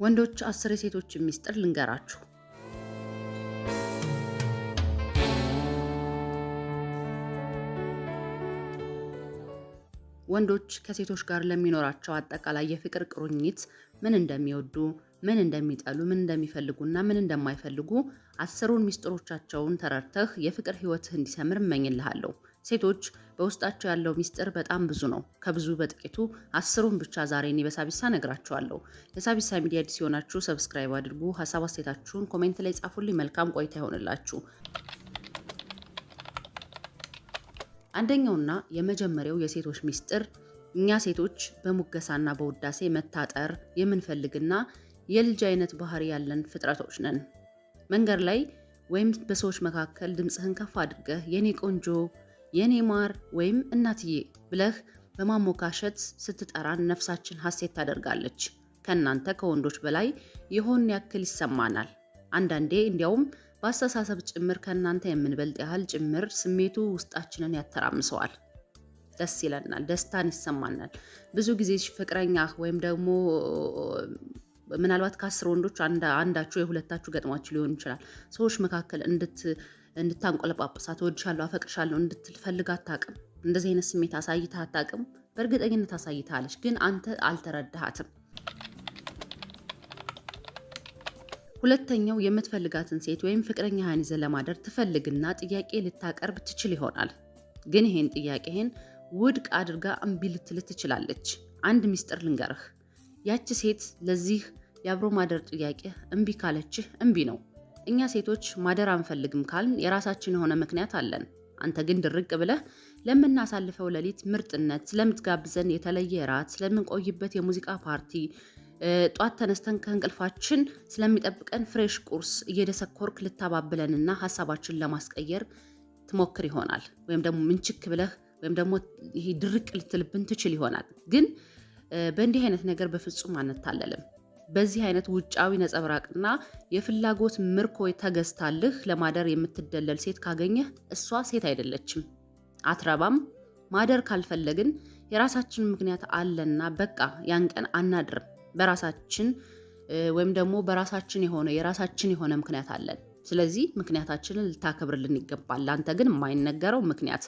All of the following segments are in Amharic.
ወንዶች 10 የሴቶችን ሚስጥር ልንገራችሁ። ወንዶች ከሴቶች ጋር ለሚኖራቸው አጠቃላይ የፍቅር ቁርኝት ምን እንደሚወዱ፣ ምን እንደሚጠሉ፣ ምን እንደሚፈልጉና ምን እንደማይፈልጉ 10ሩን ሚስጥሮቻቸውን ተረድተህ የፍቅር ህይወትህ እንዲሰምር እመኝልሃለሁ። ሴቶች በውስጣቸው ያለው ሚስጥር በጣም ብዙ ነው። ከብዙ በጥቂቱ 10ሩን ብቻ ዛሬ እኔ በሳቢሳ እነግራችኋለሁ። ለሳቢሳ ሚዲያ አዲስ የሆናችሁ ሰብስክራይብ አድርጉ። ሀሳብ አስተያየታችሁን ኮሜንት ላይ ጻፉልኝ። መልካም ቆይታ ይሆንላችሁ። አንደኛውና የመጀመሪያው የሴቶች ሚስጥር እኛ ሴቶች በሙገሳና በውዳሴ መታጠር የምንፈልግና የልጅ አይነት ባህሪ ያለን ፍጥረቶች ነን። መንገድ ላይ ወይም በሰዎች መካከል ድምፅህን ከፍ አድርገህ የኔ ቆንጆ፣ የኔ ማር ወይም እናትዬ ብለህ በማሞካሸት ስትጠራን ነፍሳችን ሐሴት ታደርጋለች። ከእናንተ ከወንዶች በላይ የሆን ያክል ይሰማናል። አንዳንዴ እንዲያውም በአስተሳሰብ ጭምር ከእናንተ የምንበልጥ ያህል ጭምር ስሜቱ ውስጣችንን ያተራምሰዋል። ደስ ይለናል፣ ደስታን ይሰማናል። ብዙ ጊዜ ፍቅረኛህ ወይም ደግሞ ምናልባት ከ10 ወንዶች አንዳችሁ የሁለታችሁ ገጥሟችሁ ሊሆን ይችላል። ሰዎች መካከል እንድታንቆለጳጳሳት እወድሻለሁ፣ አፈቅርሻለሁ እንድትል ፈልጋ አታውቅም። እንደዚህ አይነት ስሜት አሳይታ አታውቅም። በእርግጠኝነት አሳይታለች፣ ግን አንተ አልተረዳሃትም። ሁለተኛው የምትፈልጋትን ሴት ወይም ፍቅረኛህን ይዘህ ለማደር ትፈልግና ጥያቄ ልታቀርብ ትችል ይሆናል። ግን ይሄን ጥያቄህን ውድቅ አድርጋ እምቢ ልትል ትችላለች። አንድ ሚስጥር ልንገርህ፣ ያቺ ሴት ለዚህ የአብሮ ማደር ጥያቄ እምቢ ካለችህ እምቢ ነው። እኛ ሴቶች ማደር አንፈልግም ካልን የራሳችን የሆነ ምክንያት አለን። አንተ ግን ድርቅ ብለህ ለምናሳልፈው ሌሊት ምርጥነት፣ ስለምትጋብዘን የተለየ እራት፣ ስለምንቆይበት የሙዚቃ ፓርቲ፣ ጧት ተነስተን ከእንቅልፋችን ስለሚጠብቀን ፍሬሽ ቁርስ እየደሰኮርክ ልታባብለንና ሀሳባችን ለማስቀየር ትሞክር ይሆናል። ወይም ደግሞ ምንችክ ብለህ ወይም ደግሞ ይሄ ድርቅ ልትልብን ትችል ይሆናል። ግን በእንዲህ አይነት ነገር በፍጹም አንታለልም። በዚህ አይነት ውጫዊ ነጸብራቅና የፍላጎት ምርኮ ተገዝታልህ ለማደር የምትደለል ሴት ካገኘህ እሷ ሴት አይደለችም፣ አትረባም። ማደር ካልፈለግን የራሳችን ምክንያት አለና በቃ ያን ቀን አናድርም። በራሳችን ወይም ደግሞ በራሳችን የሆነ የራሳችን የሆነ ምክንያት አለን። ስለዚህ ምክንያታችንን ልታከብርልን ይገባል። አንተ ግን የማይነገረው ምክንያት።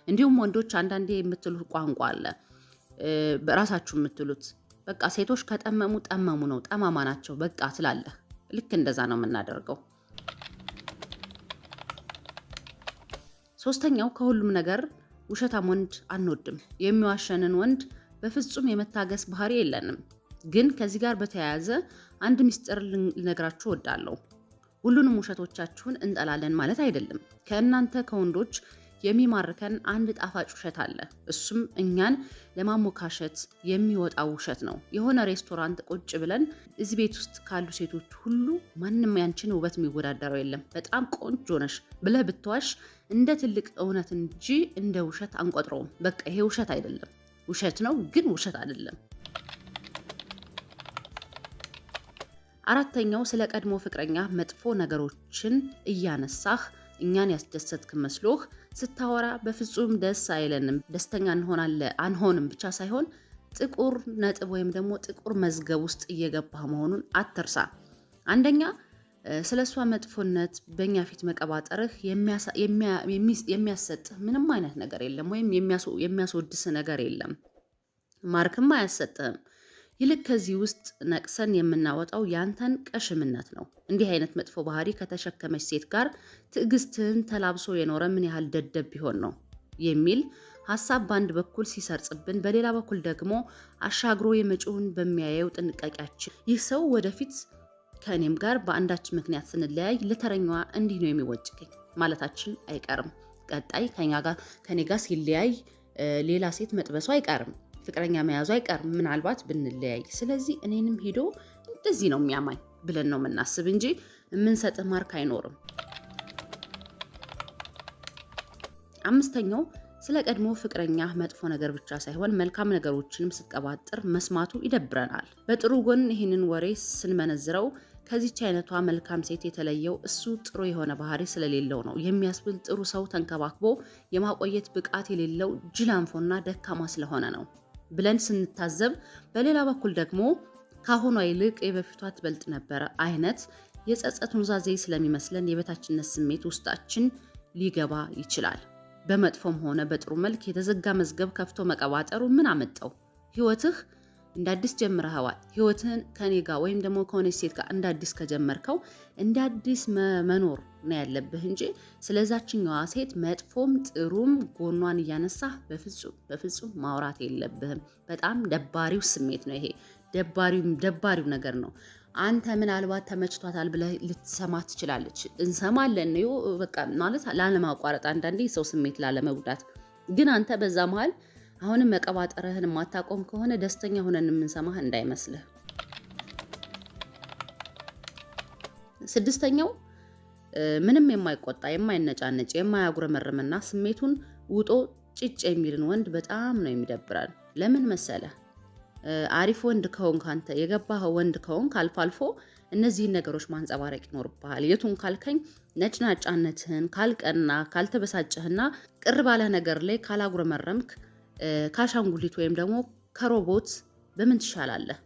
እንዲሁም ወንዶች አንዳንዴ የምትሉት ቋንቋ አለ፣ በራሳችሁ የምትሉት በቃ ሴቶች ከጠመሙ ጠመሙ ነው፣ ጠማማ ናቸው በቃ ትላለህ። ልክ እንደዛ ነው የምናደርገው። ሶስተኛው ከሁሉም ነገር ውሸታም ወንድ አንወድም። የሚዋሸንን ወንድ በፍጹም የመታገስ ባህሪ የለንም። ግን ከዚህ ጋር በተያያዘ አንድ ሚስጥር ልነግራችሁ እወዳለሁ። ሁሉንም ውሸቶቻችሁን እንጠላለን ማለት አይደለም። ከእናንተ ከወንዶች የሚማርከን አንድ ጣፋጭ ውሸት አለ። እሱም እኛን ለማሞካሸት የሚወጣው ውሸት ነው። የሆነ ሬስቶራንት ቁጭ ብለን እዚህ ቤት ውስጥ ካሉ ሴቶች ሁሉ ማንም ያንቺን ውበት የሚወዳደረው የለም፣ በጣም ቆንጆ ነሽ ብለህ ብትዋሽ እንደ ትልቅ እውነት እንጂ እንደ ውሸት አንቆጥረውም። በቃ ይሄ ውሸት አይደለም፣ ውሸት ነው ግን ውሸት አይደለም። አራተኛው ስለ ቀድሞ ፍቅረኛ መጥፎ ነገሮችን እያነሳህ እኛን ያስደሰትክ መስሎህ ስታወራ በፍጹም ደስ አይለንም። ደስተኛ አንሆንም ብቻ ሳይሆን ጥቁር ነጥብ ወይም ደግሞ ጥቁር መዝገብ ውስጥ እየገባህ መሆኑን አትርሳ። አንደኛ ስለ እሷ መጥፎነት በእኛ ፊት መቀባጠርህ የሚያሰጥህ ምንም አይነት ነገር የለም፣ ወይም የሚያስወድስ ነገር የለም። ማርክም አያሰጥህም። ይልቅ ከዚህ ውስጥ ነቅሰን የምናወጣው ያንተን ቀሽምነት ነው። እንዲህ አይነት መጥፎ ባህሪ ከተሸከመች ሴት ጋር ትዕግስትህን ተላብሶ የኖረ ምን ያህል ደደብ ቢሆን ነው የሚል ሀሳብ በአንድ በኩል ሲሰርጽብን፣ በሌላ በኩል ደግሞ አሻግሮ የመጪውን በሚያየው ጥንቃቄያችን ይህ ሰው ወደፊት ከእኔም ጋር በአንዳች ምክንያት ስንለያይ ለተረኛዋ እንዲህ ነው የሚወጭቀኝ ማለታችን አይቀርም። ቀጣይ ከኔ ጋር ሲለያይ ሌላ ሴት መጥበሱ አይቀርም፣ ፍቅረኛ መያዙ አይቀርም ምናልባት ብንለያይ። ስለዚህ እኔንም ሄዶ እንደዚህ ነው የሚያማኝ ብለን ነው የምናስብ እንጂ የምንሰጥ ማርክ አይኖርም። አምስተኛው ስለ ቀድሞ ፍቅረኛ መጥፎ ነገር ብቻ ሳይሆን መልካም ነገሮችንም ስትቀባጥር መስማቱ ይደብረናል። በጥሩ ጎን ይህንን ወሬ ስንመነዝረው ከዚች አይነቷ መልካም ሴት የተለየው እሱ ጥሩ የሆነ ባህሪ ስለሌለው ነው የሚያስብል ጥሩ ሰው ተንከባክቦ የማቆየት ብቃት የሌለው ጅላንፎና ደካማ ስለሆነ ነው ብለን ስንታዘብ፣ በሌላ በኩል ደግሞ ካሁኗ ይልቅ የበፊቷ ትበልጥ ነበረ አይነት የጸጸት ኑዛዜ ስለሚመስለን የበታችነት ስሜት ውስጣችን ሊገባ ይችላል። በመጥፎም ሆነ በጥሩ መልክ የተዘጋ መዝገብ ከፍቶ መቀባጠሩ ምን አመጣው? ህይወትህ እንደ አዲስ ጀምረኸዋል። ህይወትህን ከኔ ጋር ወይም ደግሞ ከሆነች ሴት ጋር እንደ አዲስ ከጀመርከው እንደ አዲስ መኖር ነው ያለብህ እንጂ ስለዛችኛዋ ሴት መጥፎም ጥሩም ጎኗን እያነሳህ በፍጹም ማውራት የለብህም። በጣም ደባሪው ስሜት ነው ይሄ። ደባሪው ነገር ነው። አንተ ምናልባት ተመችቷታል ብለህ ልትሰማ ትችላለች። እንሰማለን ነው በቃ ማለት ላለማቋረጥ አንዳንዴ ሰው ስሜት ላለመጉዳት። ግን አንተ በዛ መሃል አሁንም መቀባጠርህን የማታቆም ከሆነ ደስተኛ ሆነን የምንሰማህ እንዳይመስልህ። ስድስተኛው ምንም የማይቆጣ የማይነጫነጭ የማያጉረመርምና ስሜቱን ውጦ ጭጭ የሚልን ወንድ በጣም ነው የሚደብራል። ለምን መሰለህ? አሪፍ ወንድ ከሆንክ አንተ የገባህ ወንድ ከሆንክ አልፎ አልፎ እነዚህን ነገሮች ማንጸባረቅ ይኖርብሃል። የቱን ካልከኝ ነጭናጫነትህን ካልቀና ካልተበሳጨህና ቅር ባለ ነገር ላይ ካላጉረመረምክ ከአሻንጉሊት ወይም ደግሞ ከሮቦት በምን ትሻላለህ?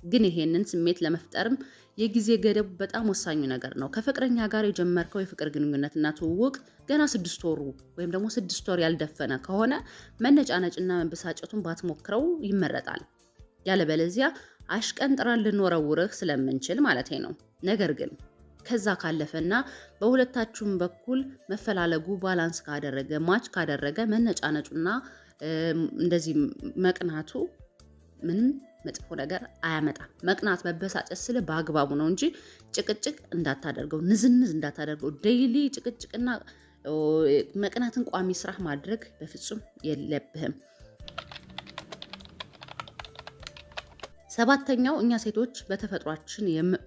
ግን ይሄንን ስሜት ለመፍጠርም የጊዜ ገደቡ በጣም ወሳኙ ነገር ነው። ከፍቅረኛ ጋር የጀመርከው የፍቅር ግንኙነትና ትውውቅ ገና 6 ወሩ ወይም ደግሞ 6 ወር ያልደፈነ ከሆነ መነጫነጭና መበሳጨቱን ባትሞክረው ይመረጣል። ያለበለዚያ አሽቀንጥረን ልንወረውርህ ስለምንችል ማለት ነው። ነገር ግን ከዛ ካለፈና በሁለታችሁም በኩል መፈላለጉ ባላንስ ካደረገ ማች ካደረገ መነጫነጩና እንደዚህ መቅናቱ ምንም መጥፎ ነገር አያመጣም። መቅናት መበሳጨት ስለ በአግባቡ ነው እንጂ ጭቅጭቅ እንዳታደርገው፣ ንዝንዝ እንዳታደርገው። ዴይሊ ጭቅጭቅና መቅናትን ቋሚ ስራ ማድረግ በፍጹም የለብህም። ሰባተኛው እኛ ሴቶች በተፈጥሯችን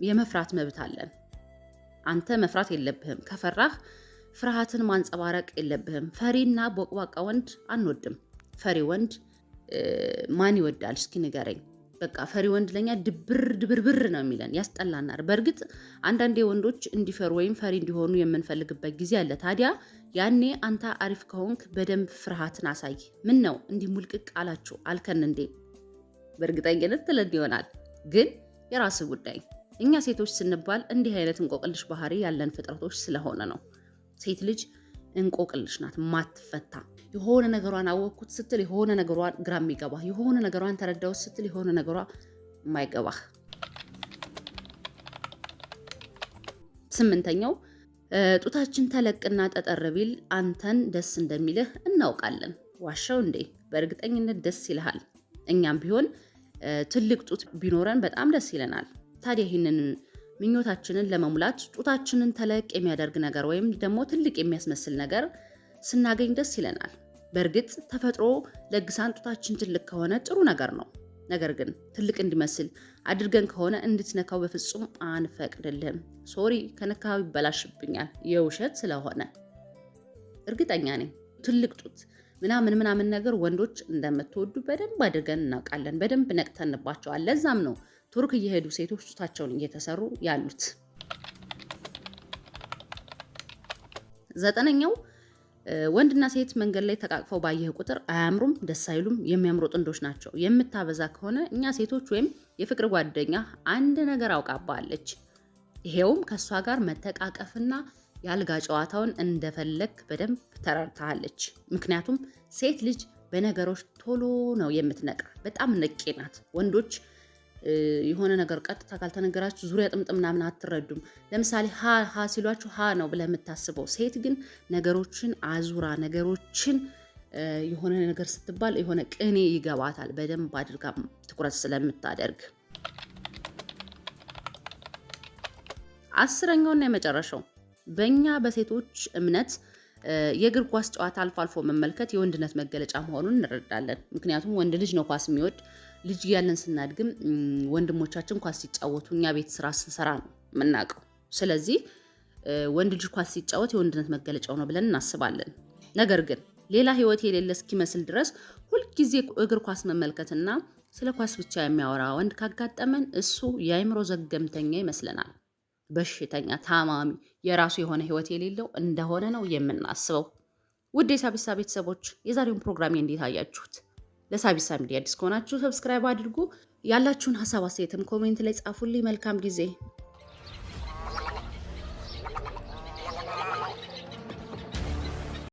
የመፍራት መብት አለን። አንተ መፍራት የለብህም። ከፈራህ ፍርሃትን ማንጸባረቅ የለብህም። ፈሪና ቦቅቧቃ ወንድ አንወድም። ፈሪ ወንድ ማን ይወዳል? እስኪ ንገረኝ። በቃ ፈሪ ወንድ ለኛ ድብርብር ነው የሚለን፣ ያስጠላናል። በእርግጥ አንዳንዴ ወንዶች እንዲፈሩ ወይም ፈሪ እንዲሆኑ የምንፈልግበት ጊዜ አለ። ታዲያ ያኔ አንተ አሪፍ ከሆንክ በደንብ ፍርሃትን አሳይ። ምን ነው እንዲህ ሙልቅቅ አላችሁ አልከን እንዴ? በእርግጠኝነት ትለን ይሆናል፣ ግን የራስህ ጉዳይ። እኛ ሴቶች ስንባል እንዲህ አይነት እንቆቅልሽ ባህሪ ያለን ፍጥረቶች ስለሆነ ነው። ሴት ልጅ እንቆቅልሽ ናት፣ ማትፈታ። የሆነ ነገሯን አወቅኩት ስትል የሆነ ነገሯን ግራ የሚገባ፣ የሆነ ነገሯን ተረዳሁት ስትል የሆነ ነገሯ የማይገባህ። ስምንተኛው ጡታችን ተለቅና ጠጠር ቢል አንተን ደስ እንደሚልህ እናውቃለን። ዋሻው እንዴ? በእርግጠኝነት ደስ ይልሃል። እኛም ቢሆን ትልቅ ጡት ቢኖረን በጣም ደስ ይለናል። ታዲያ ይህንን ምኞታችንን ለመሙላት ጡታችንን ተለቅ የሚያደርግ ነገር ወይም ደግሞ ትልቅ የሚያስመስል ነገር ስናገኝ ደስ ይለናል። በእርግጥ ተፈጥሮ ለግሳን ጡታችን ትልቅ ከሆነ ጥሩ ነገር ነው። ነገር ግን ትልቅ እንዲመስል አድርገን ከሆነ እንድትነካው በፍጹም አንፈቅድልህም። ሶሪ ከነካው ይበላሽብኛል፣ የውሸት ስለሆነ። እርግጠኛ ነኝ ትልቅ ጡት ምናምን ነገር ወንዶች እንደምትወዱ በደንብ አድርገን እናውቃለን። በደንብ ነቅተንባቸዋል። ለዛም ነው ቱርክ እየሄዱ ሴቶች ጡታቸውን እየተሰሩ ያሉት። ዘጠነኛው ወንድና ሴት መንገድ ላይ ተቃቅፈው ባየህ ቁጥር አያምሩም፣ ደስ አይሉም፣ የሚያምሩ ጥንዶች ናቸው። የምታበዛ ከሆነ እኛ ሴቶች ወይም የፍቅር ጓደኛ አንድ ነገር አውቃባለች። ይሄውም ከእሷ ጋር መተቃቀፍና የአልጋ ጨዋታውን እንደፈለግ በደንብ ተረድታለች። ምክንያቱም ሴት ልጅ በነገሮች ቶሎ ነው የምትነቃ፣ በጣም ነቄ ናት። ወንዶች የሆነ ነገር ቀጥታ ካልተነገራችሁ ዙሪያ ጥምጥም ምናምን አትረዱም። ለምሳሌ ሀ ሲሏችሁ ሀ ነው ብለህ የምታስበው፣ ሴት ግን ነገሮችን አዙራ ነገሮችን የሆነ ነገር ስትባል የሆነ ቅኔ ይገባታል፣ በደንብ አድርጋ ትኩረት ስለምታደርግ። አስረኛውና የመጨረሻው በእኛ በሴቶች እምነት የእግር ኳስ ጨዋታ አልፎ አልፎ መመልከት የወንድነት መገለጫ መሆኑን እንረዳለን። ምክንያቱም ወንድ ልጅ ነው ኳስ የሚወድ። ልጅ ያለን ስናድግም ወንድሞቻችን ኳስ ሲጫወቱ እኛ ቤት ስራ ስንሰራ ነው የምናውቀው። ስለዚህ ወንድ ልጅ ኳስ ሲጫወት የወንድነት መገለጫው ነው ብለን እናስባለን። ነገር ግን ሌላ ህይወት የሌለ እስኪመስል ድረስ ሁልጊዜ እግር ኳስ መመልከትና ስለ ኳስ ብቻ የሚያወራ ወንድ ካጋጠመን እሱ የአእምሮ ዘገምተኛ ይመስለናል። በሽተኛ፣ ታማሚ፣ የራሱ የሆነ ህይወት የሌለው እንደሆነ ነው የምናስበው። ውድ የሳቢሳ ቤተሰቦች የዛሬውን ፕሮግራሜ እንዴት አያችሁት? ለሳቢሳ ሚዲያ አዲስ ከሆናችሁ ሰብስክራይብ አድርጉ። ያላችሁን ሀሳብ አስተያየትም ኮሜንት ላይ ጻፉልኝ። መልካም ጊዜ